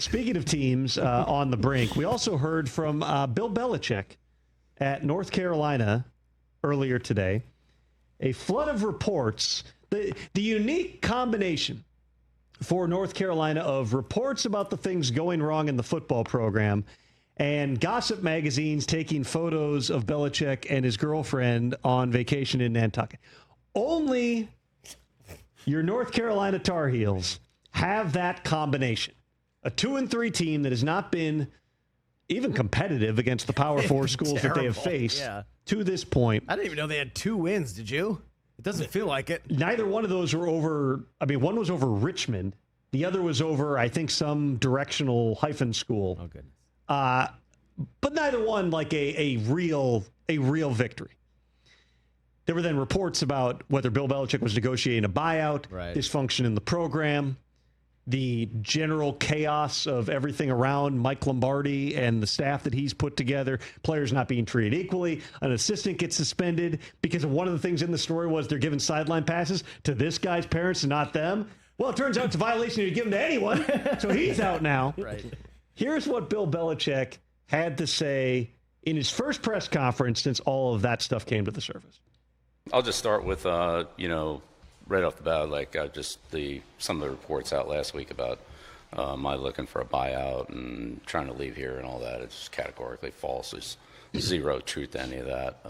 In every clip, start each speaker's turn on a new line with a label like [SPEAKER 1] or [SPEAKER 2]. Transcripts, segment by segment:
[SPEAKER 1] Speaking of teams on the brink, we also heard from Bill Belichick at North Carolina earlier today. A flood of reports, the unique combination for North Carolina of reports about the things going wrong in the football program and gossip magazines taking photos of Belichick and his girlfriend on vacation in Nantucket. Only your North Carolina Tar Heels have that combination. A 2-3 team that has not been even competitive against the Power 4 schools that they have faced to this point.
[SPEAKER 2] I didn't even know they had 2 wins, did you? It doesn't feel like it.
[SPEAKER 1] Neither one of those were over, one was over Richmond. The other was over, I think, some directional hyphen school.
[SPEAKER 2] Oh, goodness.
[SPEAKER 1] But neither one like a real victory. There were then reports about whether Bill Belichick was negotiating a buyout, dysfunction in the program, the general chaos of everything around Mike Lombardi and the staff that he's put together, players not being treated equally, an assistant gets suspended because of one of the things in the story was they're giving sideline passes to this guy's parents and not them. Well, it turns out it's a violation to give them to anyone, so he's out now.
[SPEAKER 2] Right.
[SPEAKER 1] Here's what Bill Belichick had to say in his first press conference since all of that stuff came to the surface.
[SPEAKER 3] I'll just start with, right off the bat, some of the reports out last week about my looking for a buyout and trying to leave here and all that. It's categorically false. There's zero truth to any of that.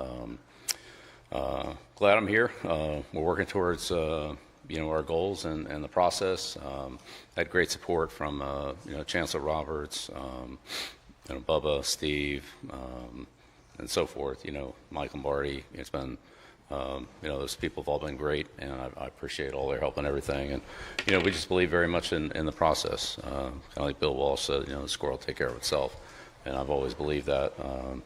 [SPEAKER 3] Glad I'm here. We're working towards our goals and the process. I had great support from Chancellor Roberts, Bubba, Steve, and so forth. Mike Lombardi. It's been those people have all been great, and I appreciate all their help and everything. And we just believe very much in the process. Kind of like Bill Walsh said, the score will take care of itself. And I've always believed that.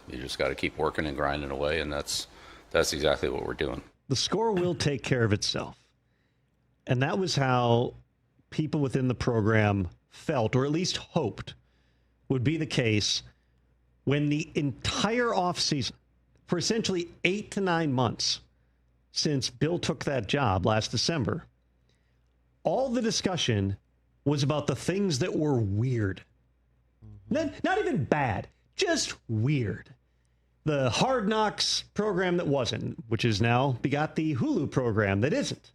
[SPEAKER 3] You just got to keep working and grinding away, and that's exactly what we're doing.
[SPEAKER 1] The score will take care of itself. And that was how people within the program felt, or at least hoped, would be the case when the entire offseason, for essentially 8 to 9 months since Bill took that job last December, all the discussion was about the things that were weird. Not even bad, just weird. The Hard Knocks program that wasn't, which is now begot the Hulu program that isn't.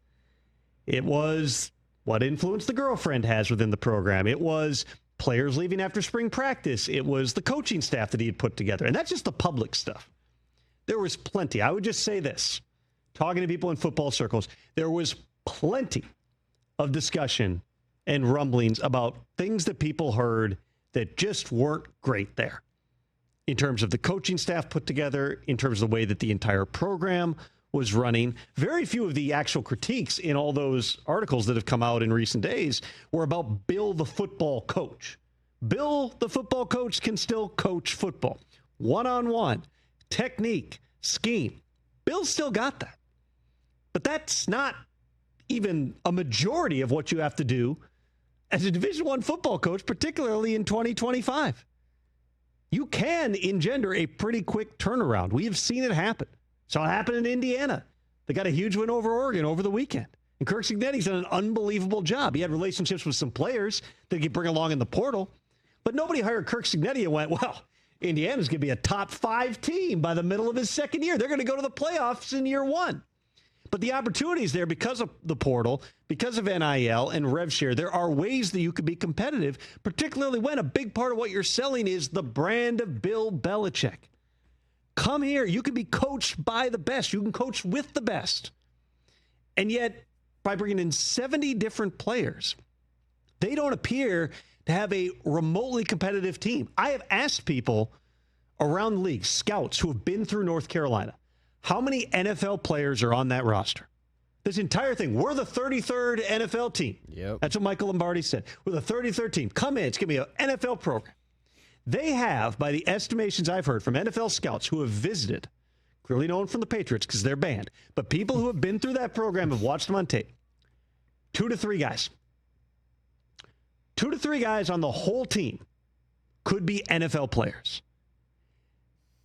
[SPEAKER 1] It was what influence the girlfriend has within the program. It was players leaving after spring practice. It was the coaching staff that he had put together. And that's just the public stuff. There was plenty. I would just say this, talking to people in football circles, there was plenty of discussion and rumblings about things that people heard that just weren't great there. In terms of the coaching staff put together, in terms of the way that the entire program was running. Very few of the actual critiques in all those articles that have come out in recent days were about Bill the football coach. Bill the football coach can still coach football. One-on-one, technique, scheme. Bill's still got that. But that's not even a majority of what you have to do as a Division I football coach, particularly in 2025. You can engender a pretty quick turnaround. We have seen it happen. Saw it happen in Indiana. They got a huge win over Oregon over the weekend. And Kirk Cignetti's done an unbelievable job. He had relationships with some players that he could bring along in the portal. But nobody hired Kirk Cignetti and went, well, Indiana's going to be a top 5 team by the middle of his second year. They're going to go to the playoffs in year 1. But the opportunity is there because of the portal, because of NIL and rev share. There are ways that you could be competitive, particularly when a big part of what you're selling is the brand of Bill Belichick. Come here. You can be coached by the best. You can coach with the best. And yet, by bringing in 70 different players, they don't appear to have a remotely competitive team. I have asked people around the league, scouts who have been through North Carolina, how many NFL players are on that roster? This entire thing. We're the 33rd NFL team.
[SPEAKER 2] Yep.
[SPEAKER 1] That's what Michael Lombardi said. We're the 33rd team. Come in. It's going to be an NFL program. They have, by the estimations I've heard from NFL scouts who have visited, clearly known from the Patriots because they're banned, but people who have been through that program have watched them on tape. 2 to 3 guys. 2 to 3 guys on the whole team could be NFL players.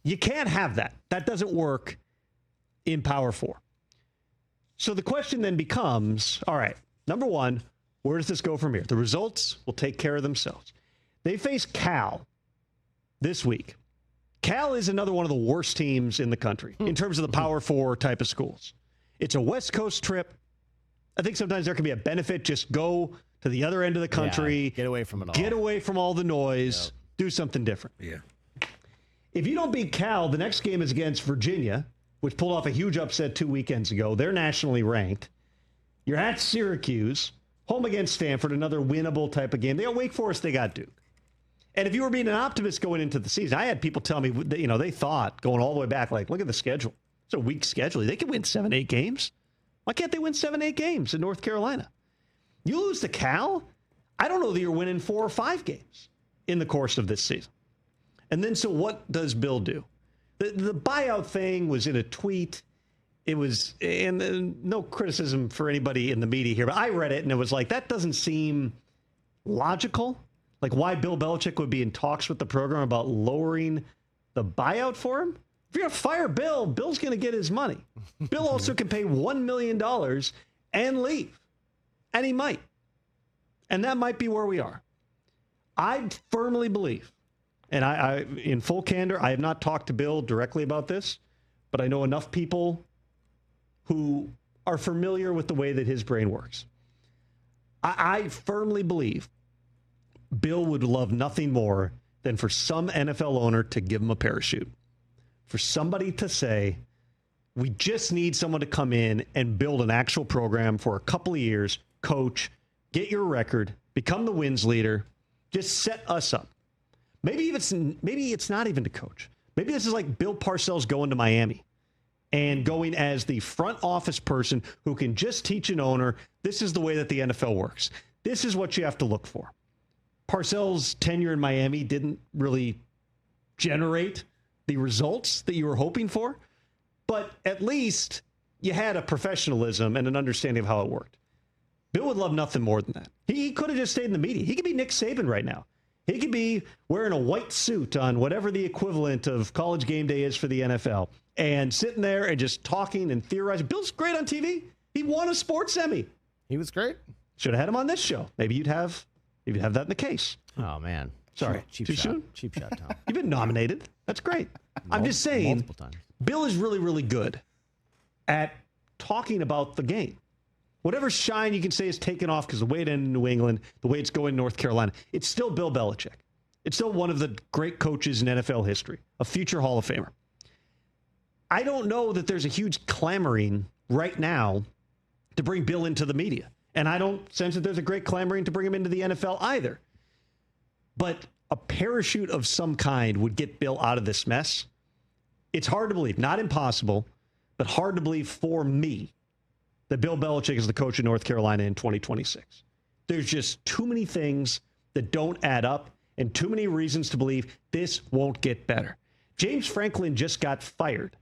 [SPEAKER 1] You can't have that. That doesn't work in Power 4. So the question then becomes, all right, number one, where does this go from here? The results will take care of themselves. They face Cal this week. Cal is another one of the worst teams in the country in terms of the Power 4 type of schools. It's a West Coast trip. I think sometimes there can be a benefit. Just go to the other end of the country.
[SPEAKER 2] Get away from it all.
[SPEAKER 1] Get away from all the noise. Yep. Do something different.
[SPEAKER 4] Yeah.
[SPEAKER 1] If you don't beat Cal, the next game is against Virginia, which pulled off a huge upset 2 weekends ago. They're nationally ranked. You're at Syracuse, home against Stanford, another winnable type of game. They got Wake Forest, they got Duke. And if you were being an optimist going into the season, I had people tell me, they thought going all the way back, like, look at the schedule. It's a weak schedule. They could win 7-8 games. Why can't they win 7-8 games in North Carolina? You lose to Cal, I don't know that you're winning 4 or 5 games in the course of this season. And then, so what does Bill do? The buyout thing was in a tweet. It was, and no criticism for anybody in the media here, but I read it and it was like, that doesn't seem logical. Like why Bill Belichick would be in talks with the program about lowering the buyout for him. If you're going to fire Bill, Bill's going to get his money. Bill also can pay $1 million and leave. And he might. And that might be where we are. I firmly believe, and I in full candor, I have not talked to Bill directly about this, but I know enough people who are familiar with the way that his brain works. I firmly believe Bill would love nothing more than for some NFL owner to give him a parachute. For somebody to say, we just need someone to come in and build an actual program for a couple of years, coach, get your record, become the wins leader, just set us up. Maybe it's not even to coach. Maybe this is like Bill Parcells going to Miami and going as the front office person who can just teach an owner, this is the way that the NFL works. This is what you have to look for. Parcells' tenure in Miami didn't really generate the results that you were hoping for, but at least you had a professionalism and an understanding of how it worked. Bill would love nothing more than that. He could have just stayed in the media. He could be Nick Saban right now. He could be wearing a white suit on whatever the equivalent of College Game Day is for the NFL and sitting there and just talking and theorizing. Bill's great on TV. He won a sports Emmy.
[SPEAKER 2] He was great.
[SPEAKER 1] Should have had him on this show. Maybe you'd have that in the case.
[SPEAKER 2] Oh, man.
[SPEAKER 1] Sorry.
[SPEAKER 2] Cheap
[SPEAKER 1] Too
[SPEAKER 2] shot.
[SPEAKER 1] soon?
[SPEAKER 2] Cheap shot, Tom.
[SPEAKER 1] You've been nominated. That's great. I'm just saying,
[SPEAKER 2] multiple times.
[SPEAKER 1] Bill is really, really good at talking about the game. Whatever shine you can say is taken off because the way it ended in New England, the way it's going in North Carolina, it's still Bill Belichick. It's still one of the great coaches in NFL history, a future Hall of Famer. I don't know that there's a huge clamoring right now to bring Bill into the media. And I don't sense that there's a great clamoring to bring him into the NFL either. But a parachute of some kind would get Bill out of this mess. It's hard to believe, not impossible, but hard to believe for me that Bill Belichick is the coach of North Carolina in 2026. There's just too many things that don't add up and too many reasons to believe this won't get better. James Franklin just got fired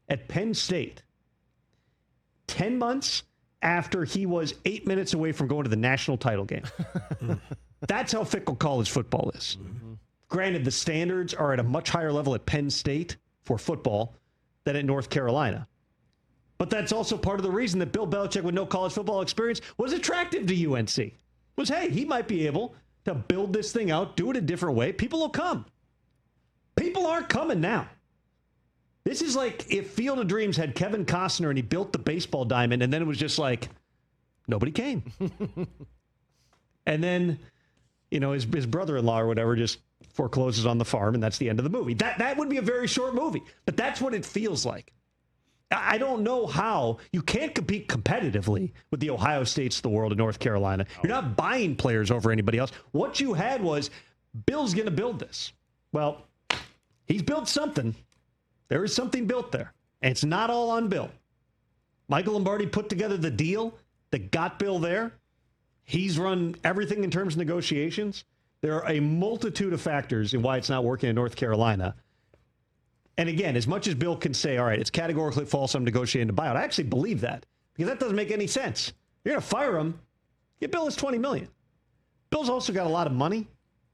[SPEAKER 1] at Penn State 10 months after he was 8 minutes away from going to the national title game. That's how fickle college football is. Mm-hmm. Granted, the standards are at a much higher level at Penn State for football than at North Carolina. But that's also part of the reason that Bill Belichick, with no college football experience, was attractive to UNC. Was, hey, he might be able to build this thing out, do it a different way. People will come. People aren't coming now. This is like if Field of Dreams had Kevin Costner and he built the baseball diamond, and then it was just like, nobody came. And then, his brother-in-law or whatever just forecloses on the farm, and that's the end of the movie. That would be a very short movie, but that's what it feels like. I don't know how you can't compete competitively with the Ohio States of the world in North Carolina. You're not buying players over anybody else. What you had was, Bill's going to build this. Well, he's built something. There is something built there, and it's not all on Bill. Michael Lombardi put together the deal that got Bill there. He's run everything in terms of negotiations. There are a multitude of factors in why it's not working in North Carolina. And again, as much as Bill can say, all right, it's categorically false, I'm negotiating to buyout, I actually believe that because that doesn't make any sense. You're going to fire him, get Bill his $20 million. Bill's also got a lot of money.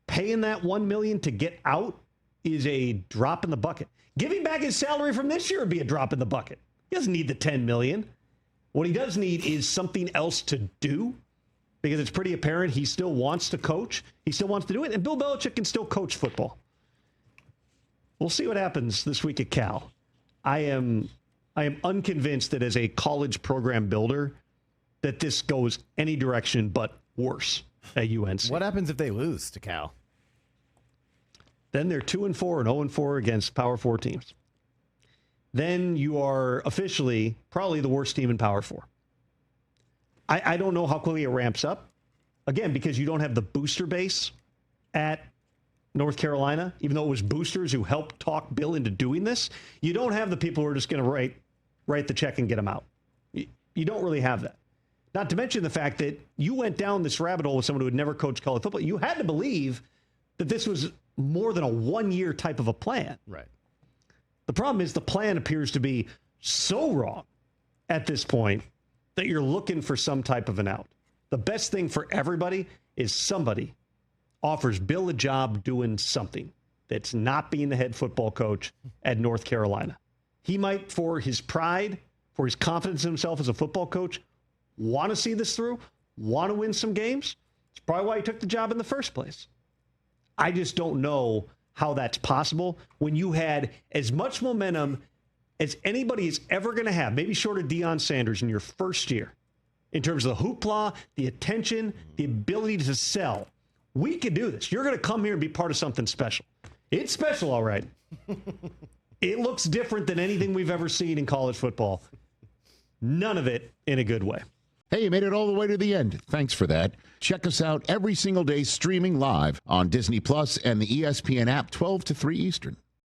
[SPEAKER 1] Paying that $1 million to get out is a drop in the bucket. Giving back his salary from this year would be a drop in the bucket. He doesn't need the $10 million. What he does need is something else to do. because it's pretty apparent he still wants to coach. He still wants to do it. And Bill Belichick can still coach football. We'll see what happens this week at Cal. I am unconvinced that as a college program builder that this goes any direction but worse at UNC.
[SPEAKER 2] What happens if they lose to Cal?
[SPEAKER 1] Then they're 2-4 and 0-4 against Power 4 teams. Then you are officially probably the worst team in Power 4. I don't know how quickly it ramps up. Again, because you don't have the booster base at North Carolina, even though it was boosters who helped talk Bill into doing this. You don't have the people who are just going to write the check and get them out. You don't really have that. Not to mention the fact that you went down this rabbit hole with someone who had never coached college football. You had to believe that this was more than a one-year type of a plan.
[SPEAKER 2] Right.
[SPEAKER 1] The problem is the plan appears to be so wrong at this point that you're looking for some type of an out. The best thing for everybody is somebody offers Bill a job doing something that's not being the head football coach at North Carolina. He might, for his pride, for his confidence in himself as a football coach, want to see this through, want to win some games. It's probably why he took the job in the first place. I just don't know how that's possible when you had as much momentum as anybody is ever going to have, maybe short of Deion Sanders in your first year, in terms of the hoopla, the attention, the ability to sell. We can do this. You're going to come here and be part of something special. It's special, all right. It looks different than anything we've ever seen in college football. None of it in a good way.
[SPEAKER 4] Hey, you made it all the way to the end. Thanks for that. Check us out every single day streaming live on Disney Plus and the ESPN app 12 to 3 Eastern.